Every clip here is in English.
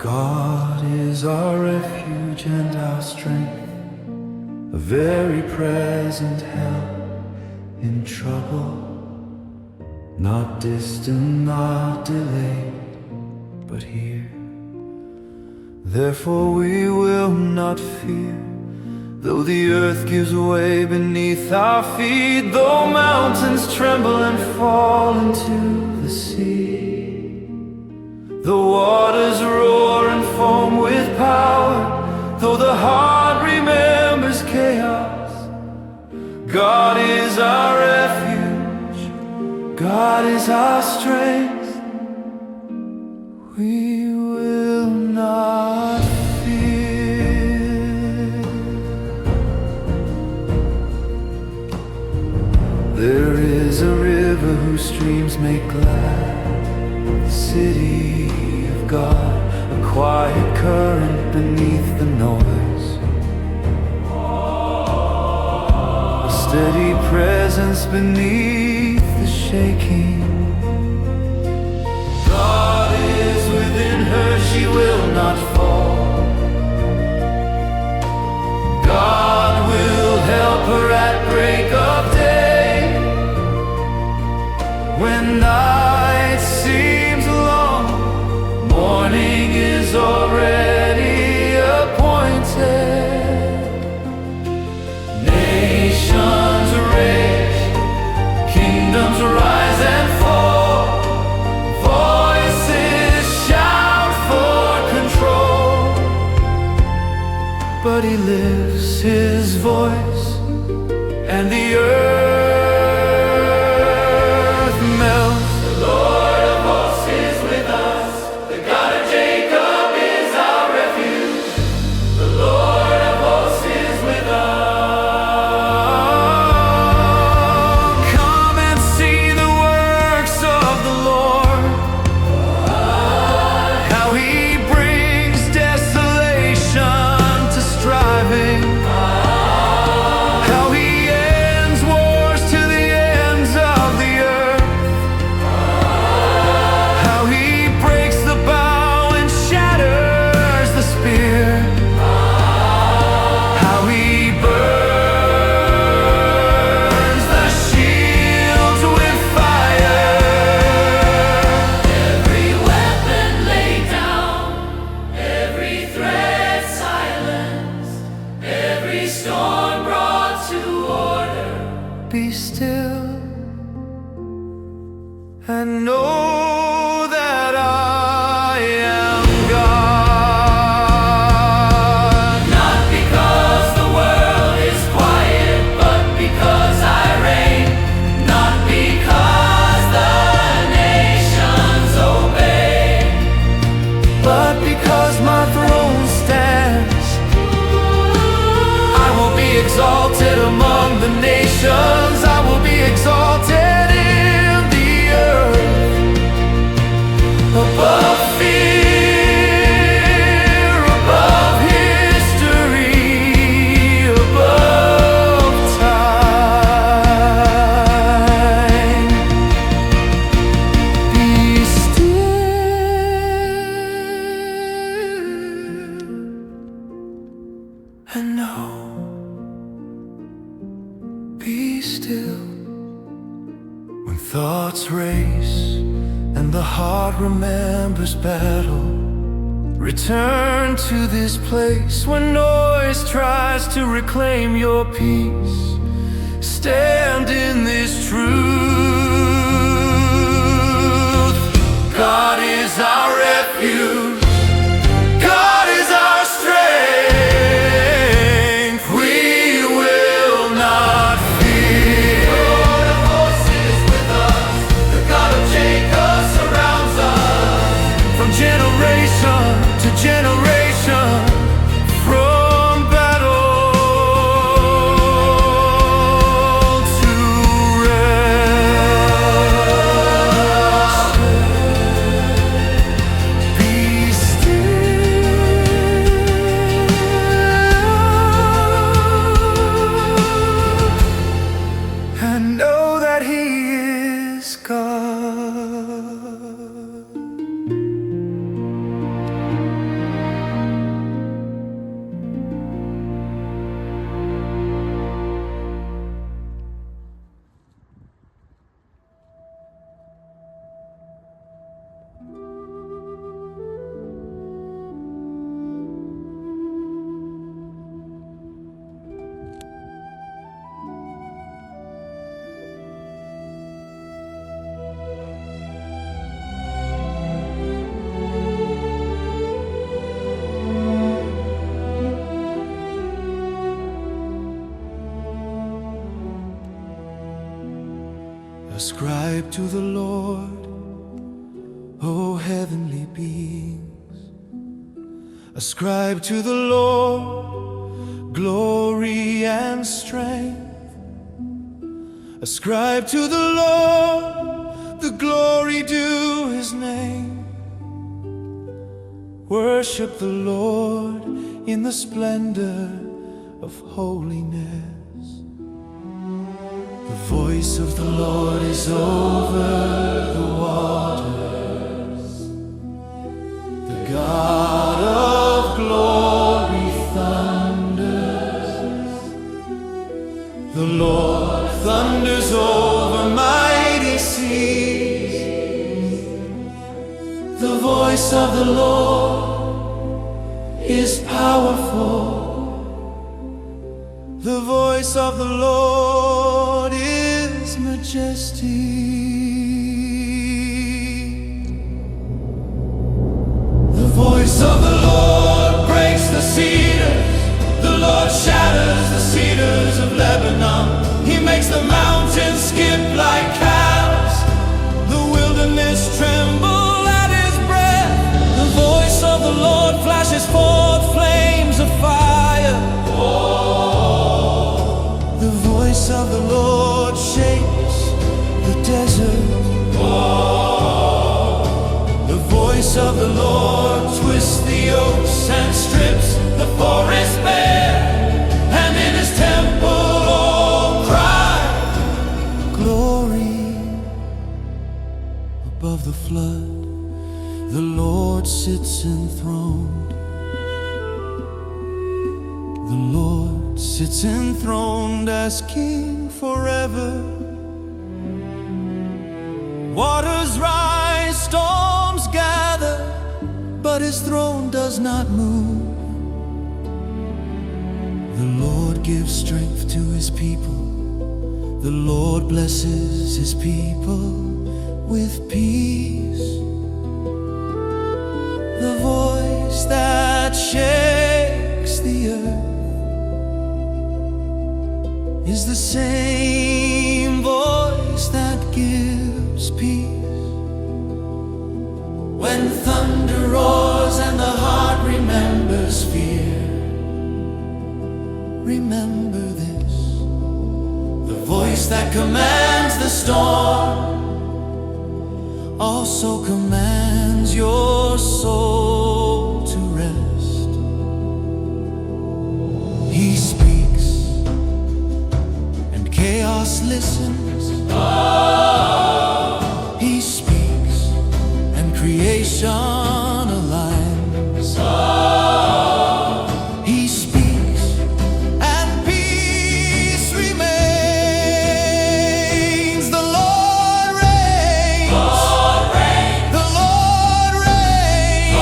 God is our refuge and our strength, a very present help in trouble. Not distant, not delayed, but here. Therefore we will not fear, though the earth gives way beneath our feet, though mountains tremble and fall into the sea, though waters roar and foam with power, though the heart remembers chaos. God is our refuge, God is our strength. We will not fear. There is a river whose streams make glad the city of God, a quiet current beneath the noise, a steady presence beneath the shaking. God is within her, she will not fall. God will help her at break of day. When night seems long, morning is already appointed. Nations rage, kingdoms rise and fall, voices shout for control. But he lifts his voice and the earth melts. The Lord of hosts is with us, the God of Jacob is our refuge. The Lord of hosts is with us. Come and see the works of the Lord, how he brings desolation to striving, how he ends wars to the ends of the earth, how he breaks the bow and shatters the spear, how he burns the shields with fire. Every weapon laid down, every threat silenced, every storm brought to order. Be still and know that I am God. Not because the world is quiet, but because I reign. Not because the nations obey, but because my throne stands. I will be exalted among the nations, I will be exalted in the earth, above fear, above history, above time. Be still and know. Be still. When thoughts race and the heart remembers battle, return to this place. When noise tries to reclaim your peace, stand in this truth. God is our refuge, God is our strength. We will not fear. The Lord of hosts is with us, the God of Jacob surrounds us. From generation to generation, from battle to rest. Be Ascribe to the Lord, O heavenly beings. Ascribe to the Lord glory and strength. Ascribe to the Lord the glory due His name. Worship the Lord in the splendor of holiness. The voice of the Lord is over the waters. The God of glory thunders. The Lord thunders over mighty seas. The voice of the Lord is powerful. The voice of the Lord is majestic. The voice of the Lord breaks the cedars. The Lord shatters the cedars of Lebanon. He makes the mountains skip like calves. The wilderness tremble at His breath. The voice of the Lord flashes forth flames of fire. The voice of the Lord shakes the desert. The voice of the Lord twists the oaks and strips the forest bare. And in His temple all cry, glory. Above the flood, the Lord sits enthroned. The Lord sits enthroned as King forever. Waters rise, storms gather, but His throne does not move. The Lord gives strength to His people. The Lord blesses His people with peace. The voice that shakes the earth is the same voice that gives peace. When thunder roars and the heart remembers fear, remember this: the voice that commands the storm also commands your soul to rest. He speaks and chaos listens. He speaks and creation aligns. He speaks and peace remains. The Lord reigns. The Lord reigns.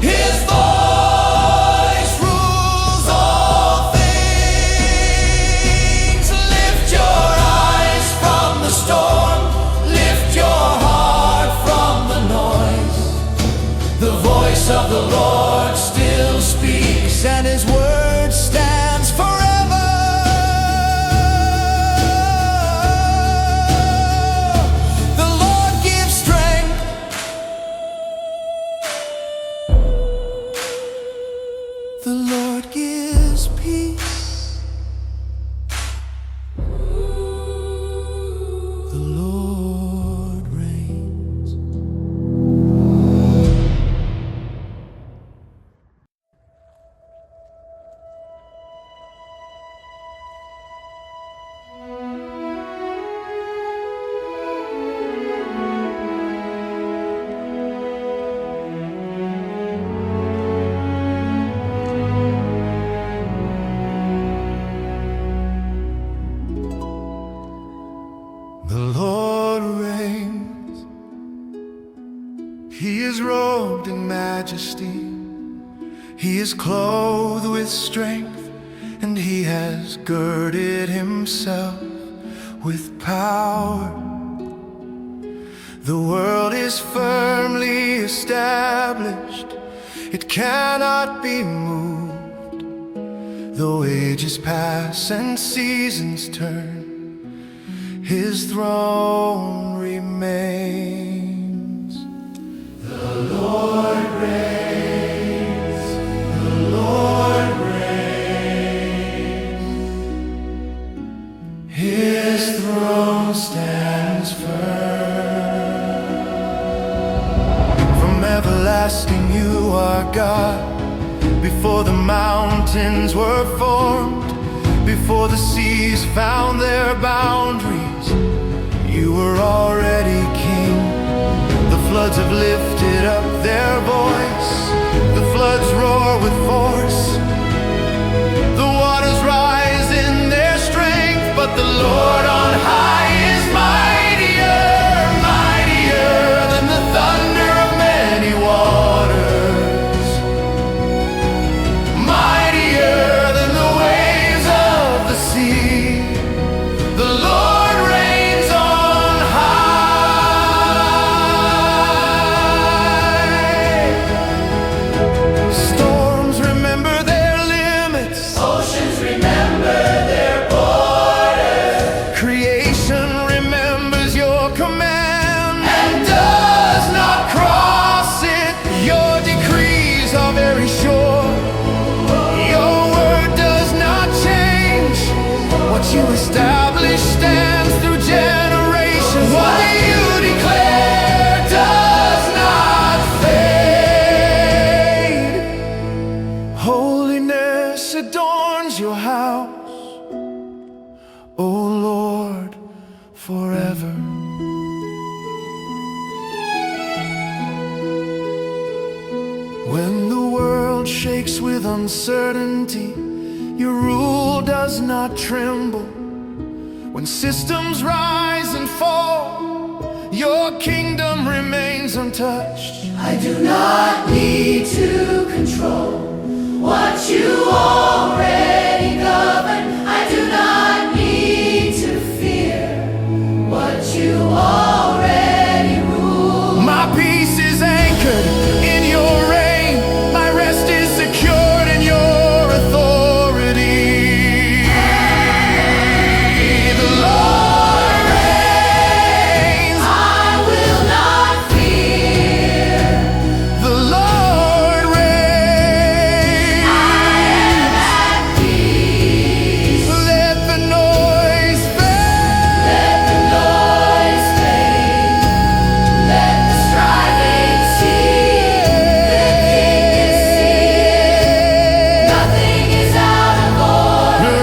His voice rules all things. Lift your eyes from the storm. Lift your heart from the noise. The voice of the Lord still speaks, and His word stands forever. The Lord gives strength. The Lord gives peace. The Lord reigns. The Lord reigns. He is robed in majesty. He is clothed with strength, and He has girded Himself with power. The world is firmly established. It cannot be moved. Though ages pass and seasons turn, His throne remains. The Lord reigns, the Lord reigns. His throne stands firm. From everlasting you are God. Before the mountains were formed, before the seas found their boundaries, you were already king. The floods have lifted up their voice. The floods roar with force. The waters rise in their strength, but the Lord on high is mightier, mightier than the thunder of many waters, mightier than the waves of the sea. The Lord reigns on high. Storms remember their limits, oceans remember their borders. Creation remembers your command and does not cross it. Your decrees are very sure. Your word does not change. What you establish stands through generations. What you declare does not fade. Holiness adorns your house, O Lord, forever. When the world shakes with uncertainty, your rule does not tremble. When systems rise and fall, your kingdom remains untouched. I do not need to control what you already govern. I do not need to fear what you already rule. My peace is anchored in your reign. My rest is secured in your authority. The Lord reigns. I will not fear. The Lord reigns. I am at peace. Let the noise fade. Let the noise fade. Let the striving cease. The King is seated. Nothing is out of order. The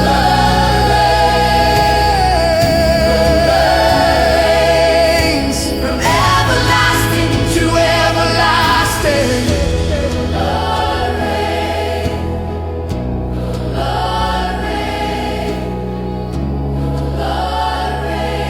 Lord reigns. From everlasting To everlasting. Lord reign. Lord reign. Lord reign.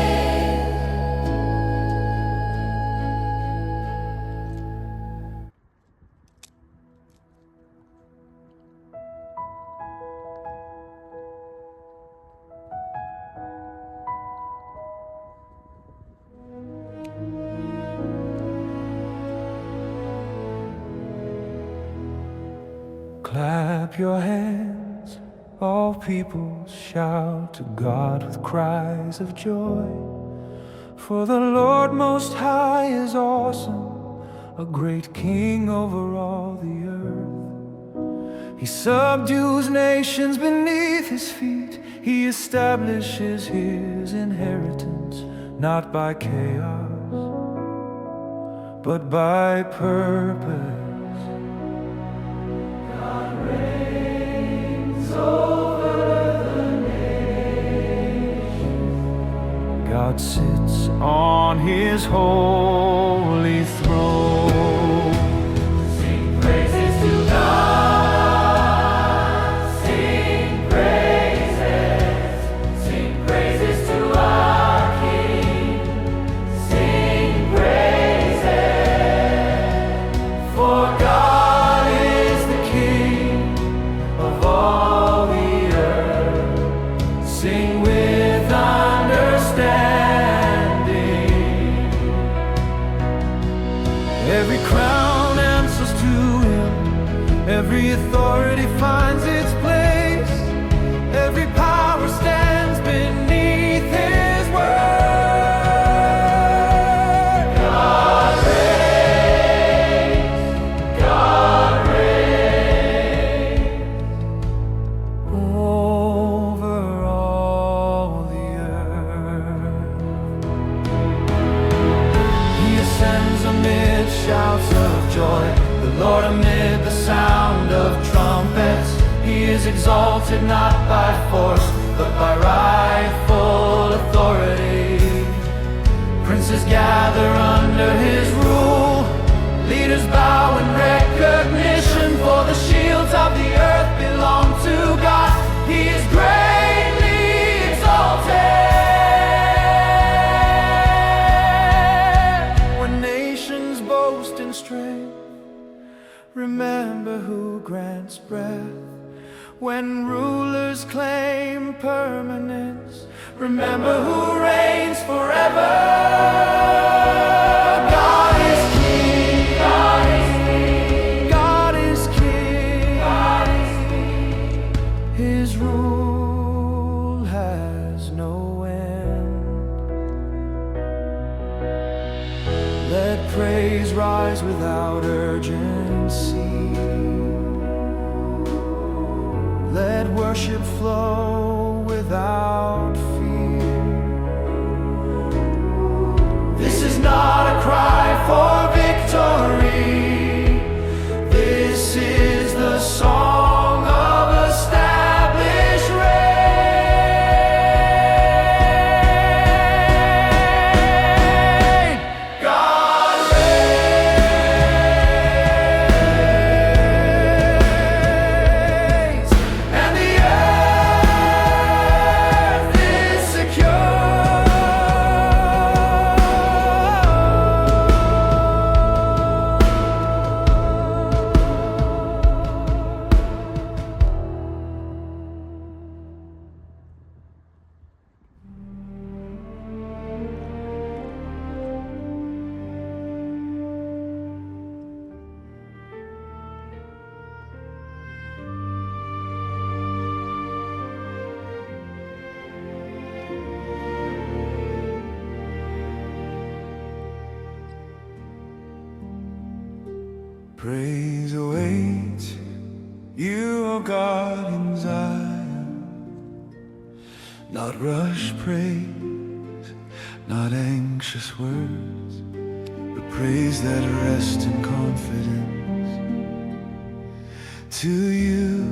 Clap your hands, all people, shout to God with cries of joy. For the Lord Most High is awesome, a great King over all the earth. He subdues nations beneath his feet. He establishes his inheritance, not by chaos, but by purpose. God sits on his holy throne. Sing praises to God. Sing praises. Sing praises to our King. Sing praises. For God is the King of all the earth. Sing with understanding. Every crown answers to him. Every authority finds its place. with shouts of joy. The Lord amid the sound of trumpets. He is exalted not by force, but by rightful authority. Princes gather under his rule. Leaders bow in recognition, for the shields of the earth belong to God. He is greatly exalted. When nations boast in strength, remember who grants breath. When rulers claim permanence, remember who reigns forever. God is King. God is King. God is King. God is King. His rule has no end. Let praise rise without urgency. Let worship flow without fear. This is not a cry for victory. This is the song of established reign. God reigns, and the earth is secure. Praise awaits you, O God, in Zion. Not rush praise, not anxious words, but praise that rest in confidence. To you,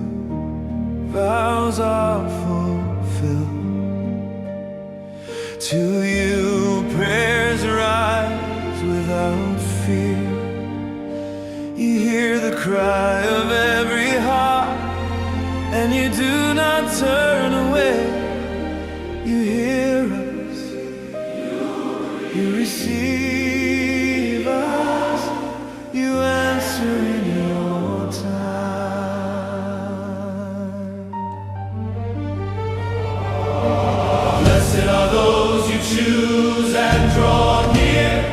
vows are fulfilled. To you, prayers rise without fear. You hear the cry of every heart, and you do not turn away. You hear us, you receive us, you answer in your time. Blessed are those you choose and draw near,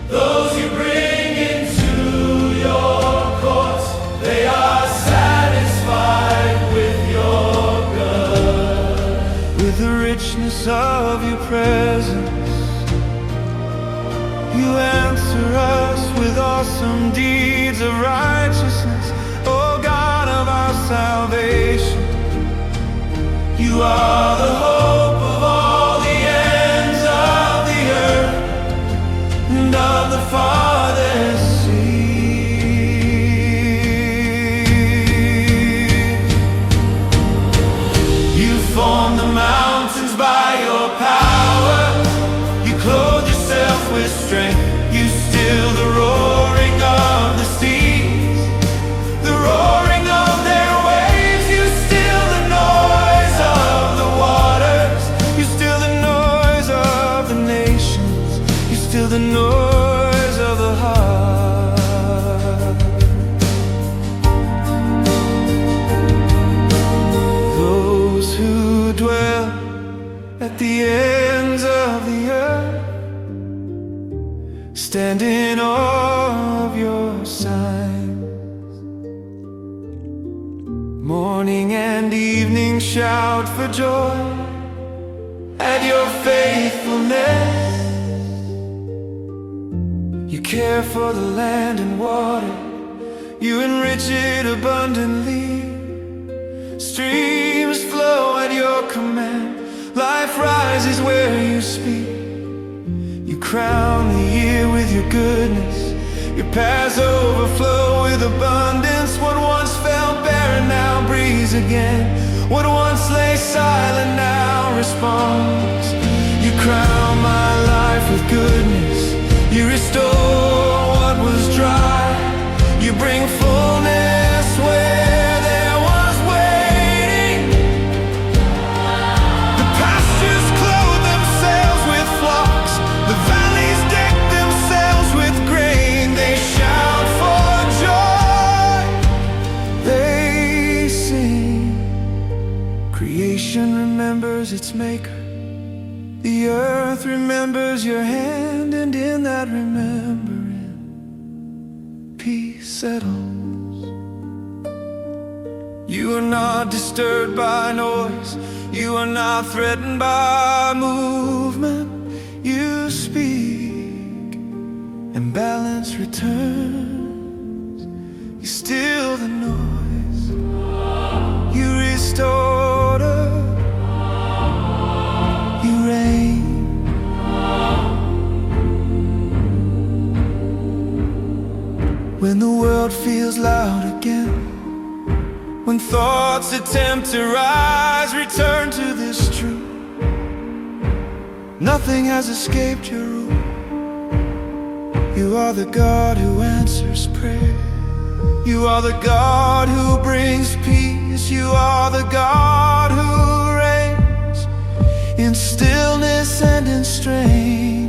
those you bring into your courts. They are satisfied with your good, with the richness of your presence. You answer us with awesome deeds of righteousness, O God of our salvation. You are the hope of all the ends of the earth and of the farthest seas. You form the mountains by your power. You clothe yourself with strength. You still the roaring of the seas, the roaring of their waves. You still the noise of the waters. You still the noise of the nations. You still the noise of the heart. Those who dwell at the ends of the earth stand in awe of your signs. Morning and evening shout for joy at your faithfulness. You care for the land and water. You enrich it abundantly. Streams flow at your command. Life rises where you speak. You crown the year with your goodness. Your paths overflow with abundance. What once felt barren now breathes again. What once lay silent now responds. You crown my life with goodness. You restore what was dry. You bring fullness where there was waiting. The pastures clothe themselves with flocks. The valleys deck themselves with grain. They shout for joy. They sing. Creation remembers its maker. The earth remembers your hand, and in that remembering, peace settles. You are not disturbed by noise. You are not threatened by movement. You speak, and balance returns. You still the noise. You restore order. You reign. When the world feels loud again, when thoughts attempt to rise, return to this truth. Nothing has escaped your rule. You are the God who answers prayer. You are the God who brings peace. You are the God who reigns in stillness and in strength.